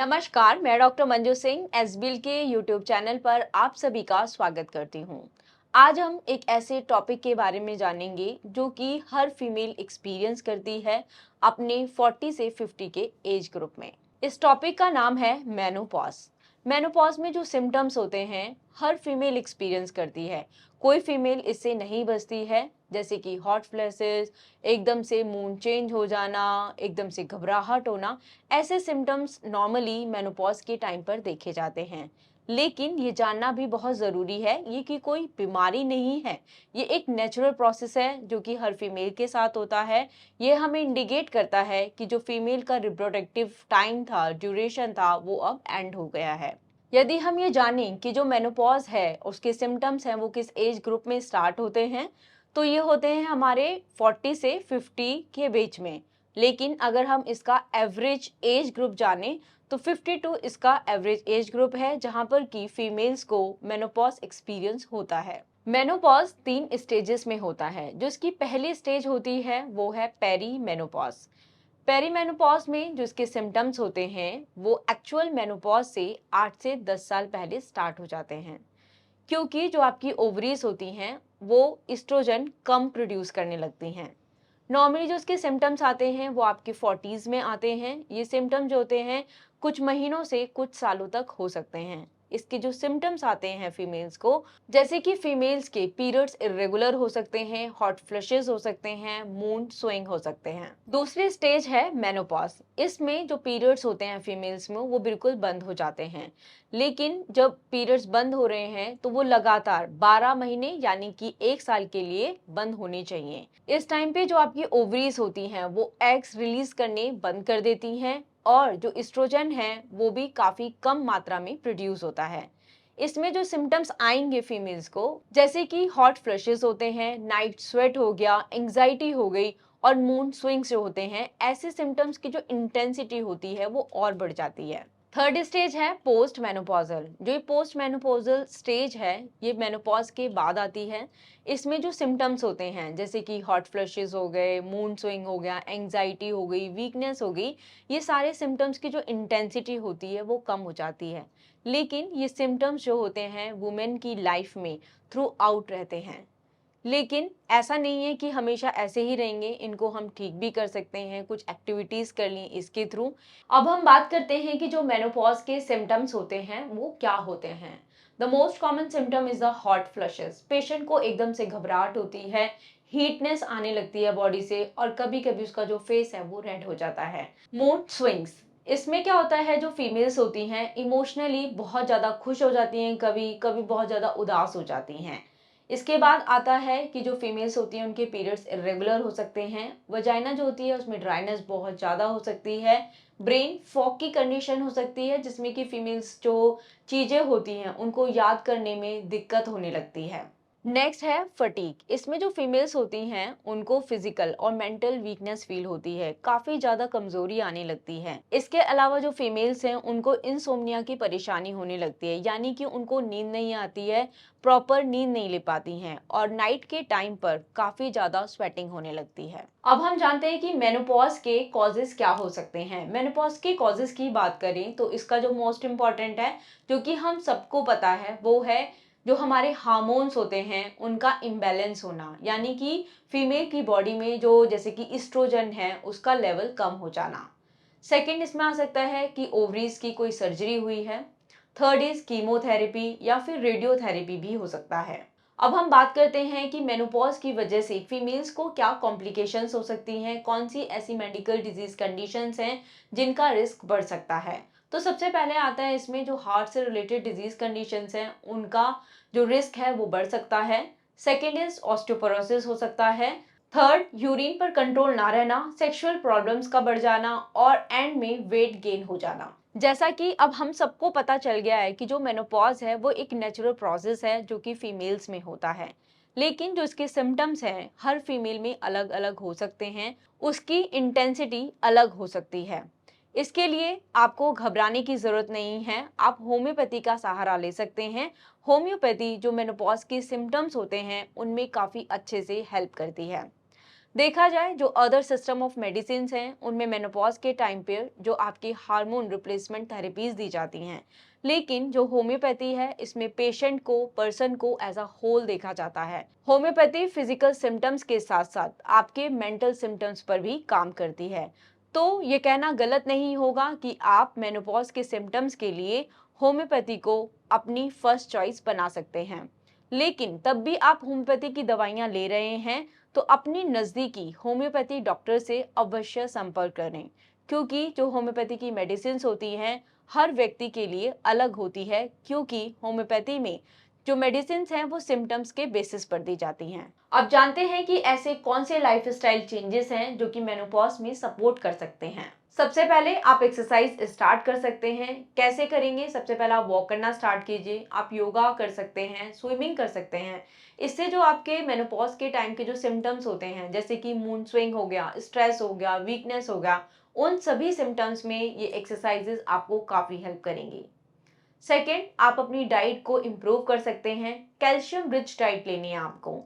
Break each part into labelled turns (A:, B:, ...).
A: नमस्कार, मैं doctor Manju Singh SBL के यूट्यूब चैनल पर आप सभी का स्वागत करती हूँ। आज हम एक ऐसे टॉपिक के बारे में जानेंगे जो कि हर फीमेल एक्सपीरियंस करती है अपने 40 से 50 के एज ग्रुप में। इस टॉपिक का नाम है मेनोपॉज। मेनोपॉज में जो सिम्टम्स होते हैं हर फीमेल एक्सपीरियंस करती है। कोई फीमेल इससे नहीं बचती है, जैसे कि हॉट फ्लैशेस, एकदम से मूड चेंज हो जाना, एकदम से घबराहट होना। ऐसे सिम्टम्स नॉर्मली मेनोपॉज के टाइम पर देखे जाते हैं। लेकिन ये जानना भी बहुत ज़रूरी है ये कि कोई बीमारी नहीं है। ये एक नेचुरल प्रोसेस है जो कि हर फीमेल के साथ होता है। ये हमें इंडिकेट करता है कि जो फीमेल का रिप्रोडक्टिव टाइम था, ड्यूरेशन था, वो अब एंड हो गया है। यदि हम ये जानें कि जो मेनोपॉज है उसके सिम्टम्स हैं वो किस एज ग्रुप में स्टार्ट होते हैं, तो ये होते हैं हमारे 40 से 50 के बीच में। लेकिन अगर हम इसका एवरेज एज ग्रुप जानें तो 52 इसका एवरेज एज ग्रुप है जहां पर कि फीमेल्स को मेनोपॉज एक्सपीरियंस होता है। मेनोपॉज 3 स्टेजेस में होता है। जो इसकी पहली स्टेज होती है वो है पेरी मेनोपॉज। पेरी मेनोपॉज में जो इसके सिम्टम्स होते हैं वो एक्चुअल मेनोपॉज से 8 से 10 साल पहले स्टार्ट हो जाते हैं, क्योंकि जो आपकी ओवरीज होती हैं वो इस्ट्रोजन कम प्रोड्यूस करने लगती हैं। नॉर्मली जो इसके सिम्टम्स आते हैं वो आपके 40s में आते हैं। ये सिम्टम्स जो होते हैं कुछ महीनों से कुछ सालों तक हो सकते हैं। इसके जो सिम्टम्स आते हैं फीमेल्स को, जैसे कि फीमेल्स के पीरियड्स इरेगुलर हो सकते हैं, हॉट फ्लशेस हो सकते हैं, मूड स्विंग हो सकते हैं। दूसरी स्टेज है मेनोपॉज। इसमें जो पीरियड्स होते हैं फीमेल्स में वो बिल्कुल बंद हो जाते हैं। लेकिन जब पीरियड्स बंद हो रहे हैं तो वो लगातार 12 महीने यानी कि 1 साल के लिए बंद होने चाहिए। इस टाइम पे जो आपकी ओवरीज होती हैं वो एग्स रिलीज करने बंद कर देती हैं और जो एस्ट्रोजन है वो भी काफी कम मात्रा में प्रोड्यूस होता है। इसमें जो सिम्टम्स आएंगे फीमेल्स को, जैसे कि हॉट फ्लशेस होते हैं, नाइट स्वेट हो गया, एंजाइटी हो गई और मूड स्विंग्स जो होते हैं, ऐसे सिम्टम्स की जो इंटेंसिटी होती है वो और बढ़ जाती है। थर्ड स्टेज है पोस्ट मेनोपॉजल। जो ये पोस्ट मेनोपॉजल स्टेज है ये मेनोपॉज के बाद आती है। इसमें जो सिम्टम्स होते हैं जैसे कि हॉट फ्लशेस हो गए, मूड स्विंग हो गया, एंजाइटी हो गई, वीकनेस हो गई, ये सारे सिम्टम्स की जो इंटेंसिटी होती है वो कम हो जाती है। लेकिन ये सिम्टम्स जो होते हैं वुमेन की लाइफ में थ्रू आउट रहते हैं। लेकिन ऐसा नहीं है कि हमेशा ऐसे ही रहेंगे, इनको हम ठीक भी कर सकते हैं, कुछ एक्टिविटीज कर ली इसके थ्रू। अब हम बात करते हैं कि जो मेनोपॉज के सिम्टम्स होते हैं वो क्या होते हैं। The most common symptom is the hot flushes. Patient को एकदम से घबराहट होती है, हीटनेस आने लगती है बॉडी से और कभी कभी उसका जो फेस है वो रेड हो जाता है। मूड स्विंग्स, इसमें क्या होता है जो फीमेल्स होती हैं इमोशनली बहुत ज़्यादा खुश हो जाती हैं, कभी कभी बहुत ज़्यादा उदास हो जाती हैं। इसके बाद आता है कि जो फीमेल्स होती हैं उनके पीरियड्स इरेगुलर हो सकते हैं, वजाइना जो होती है उसमें ड्राइनेस बहुत ज़्यादा हो सकती है, ब्रेन फॉग की कंडीशन हो सकती है जिसमें कि फीमेल्स जो चीज़ें होती हैं उनको याद करने में दिक्कत होने लगती है। नेक्स्ट है फटीग। इसमें जो फीमेल्स होती हैं उनको फिजिकल और मेंटल वीकनेस फील होती है, काफी ज्यादा कमजोरी आने लगती है। इसके अलावा जो फीमेल्स हैं उनको इंसोम्निया की परेशानी होने लगती है, यानी कि उनको नींद नहीं आती है, प्रॉपर नींद नहीं ले पाती हैं और नाइट के टाइम पर काफी ज्यादा स्वेटिंग होने लगती है। अब हम जानते हैं कि मेनोपॉज के कॉजेस क्या हो सकते हैं। मेनोपॉज के कॉजेस की बात करें तो इसका जो मोस्ट इम्पॉर्टेंट है, जो कि हम सबको पता है, वो है जो हमारे हार्मोन्स होते हैं उनका इम्बैलेंस होना, यानी कि फीमेल की बॉडी में जो जैसे कि इस्ट्रोजन है उसका लेवल कम हो जाना। सेकंड इसमें आ सकता है कि ओवरीज की कोई सर्जरी हुई है। थर्ड इज कीमोथेरेपी या फिर रेडियोथेरेपी भी हो सकता है। अब हम बात करते हैं कि मेनोपॉज की वजह से फीमेल्स को क्या कॉम्प्लिकेशंस हो सकती हैं, कौन सी ऐसी मेडिकल डिजीज कंडीशंस हैं जिनका रिस्क बढ़ सकता है। तो सबसे पहले आता है इसमें जो हार्ट से रिलेटेड डिजीज कंडीशंस हैं उनका जो रिस्क है वो बढ़ सकता है। सेकेंड इज ऑस्टियोपोरोसिस हो सकता है। थर्ड, यूरिन पर कंट्रोल ना रहना, सेक्सुअल प्रॉब्लम्स का बढ़ जाना और एंड में वेट गेन हो जाना। जैसा कि अब हम सबको पता चल गया है कि जो मेनोपॉज है वो एक नेचुरल प्रोसेस है जो कि फीमेल्स में होता है। लेकिन जो इसके सिम्टम्स हैं हर फीमेल में अलग अलग हो सकते हैं, उसकी इंटेंसिटी अलग हो सकती है। इसके लिए आपको घबराने की जरूरत नहीं है, आप होम्योपैथी का सहारा ले सकते हैं। होम्योपैथी जो मेनोपॉज के सिम्टम्स होते हैं उनमें काफी अच्छे से हेल्प करती है। देखा जाए जो अदर सिस्टम ऑफ मेडिसिन हैं उनमें मेनोपॉज के टाइम पे जो आपकी हार्मोन रिप्लेसमेंट थेरेपीज दी जाती हैं, लेकिन जो होम्योपैथी है इसमें पेशेंट को पर्सन को एज अ होल देखा जाता है। होम्योपैथी फिजिकल सिम्टम्स के साथ साथ आपके मेंटल सिम्टम्स पर भी काम करती है। तो ये कहना गलत नहीं होगा कि आप मेनोपॉज के सिम्टम्स के लिए होम्योपैथी को अपनी फर्स्ट चॉइस बना सकते हैं। लेकिन तब भी आप होम्योपैथी की दवाइयां ले रहे हैं तो अपनी नज़दीकी होम्योपैथी डॉक्टर से अवश्य संपर्क करें, क्योंकि जो होम्योपैथी की मेडिसिन होती हैं हर व्यक्ति के लिए अलग होती है, क्योंकि होम्योपैथी में जो मेडिसिन हैं वो सिम्टम्स के बेसिस पर दी जाती हैं। अब जानते हैं कि ऐसे कौन से लाइफस्टाइल चेंजेस हैं जो कि मेनोपॉज में सपोर्ट कर सकते हैं। सबसे पहले आप एक्सरसाइज स्टार्ट कर सकते हैं। कैसे करेंगे? सबसे पहले आप वॉक करना स्टार्ट कीजिए, आप योगा कर सकते हैं, स्विमिंग कर सकते हैं। इससे जो आपके मेनोपॉज के टाइम के जो सिम्टम्स होते हैं जैसे कि मूड स्विंग हो गया, स्ट्रेस हो गया, वीकनेस हो गया, उन सभी सिम्टम्स में ये एक्सरसाइजेस आपको काफी हेल्प करेंगी। सेकेंड, आप अपनी डाइट को इम्प्रूव कर सकते हैं। कैल्शियम रिच डाइट लेनी है आपको।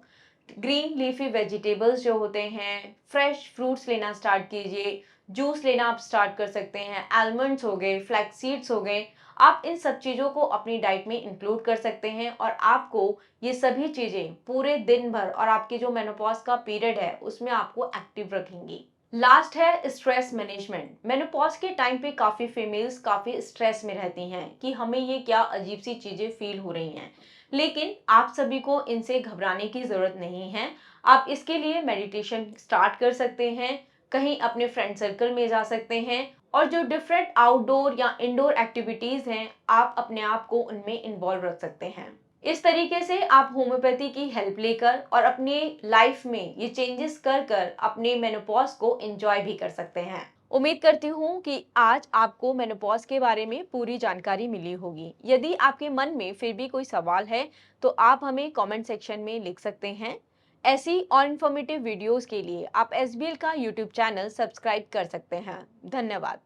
A: ग्रीन लीफी वेजिटेबल्स जो होते हैं, फ्रेश फ्रूट्स लेना स्टार्ट कीजिए। जूस लेना आप स्टार्ट कर सकते हैं। आलमंड्स हो गए, फ्लैक्स सीड्स हो गए, आप इन सब चीज़ों को अपनी डाइट में इंक्लूड कर सकते हैं और आपको ये सभी चीज़ें पूरे दिन भर और आपके जो मेनोपॉज का पीरियड है उसमें आपको एक्टिव रखेंगी। लास्ट है स्ट्रेस मैनेजमेंट। मेनोपॉज के टाइम पे काफ़ी फीमेल्स काफ़ी स्ट्रेस में रहती हैं कि हमें ये क्या अजीब सी चीज़ें फील हो रही हैं, लेकिन आप सभी को इनसे घबराने की ज़रूरत नहीं है। आप इसके लिए मेडिटेशन स्टार्ट कर सकते हैं, कहीं अपने फ्रेंड सर्कल में जा सकते हैं और जो डिफरेंट आउटडोर या इंडोर एक्टिविटीज़ हैं आप अपने आप को उनमें इन्वॉल्व रख सकते हैं। इस तरीके से आप होम्योपैथी की हेल्प लेकर और अपनी लाइफ में ये चेंजेस कर कर अपने मेनोपॉज को एंजॉय भी कर सकते हैं। उम्मीद करती हूँ कि आज आपको मेनोपॉज के बारे में पूरी जानकारी मिली होगी। यदि आपके मन में फिर भी कोई सवाल है तो आप हमें कमेंट सेक्शन में लिख सकते हैं। ऐसी और इन्फॉर्मेटिव वीडियोस के लिए आप एसबीएल का यूट्यूब चैनल सब्सक्राइब कर सकते हैं। धन्यवाद।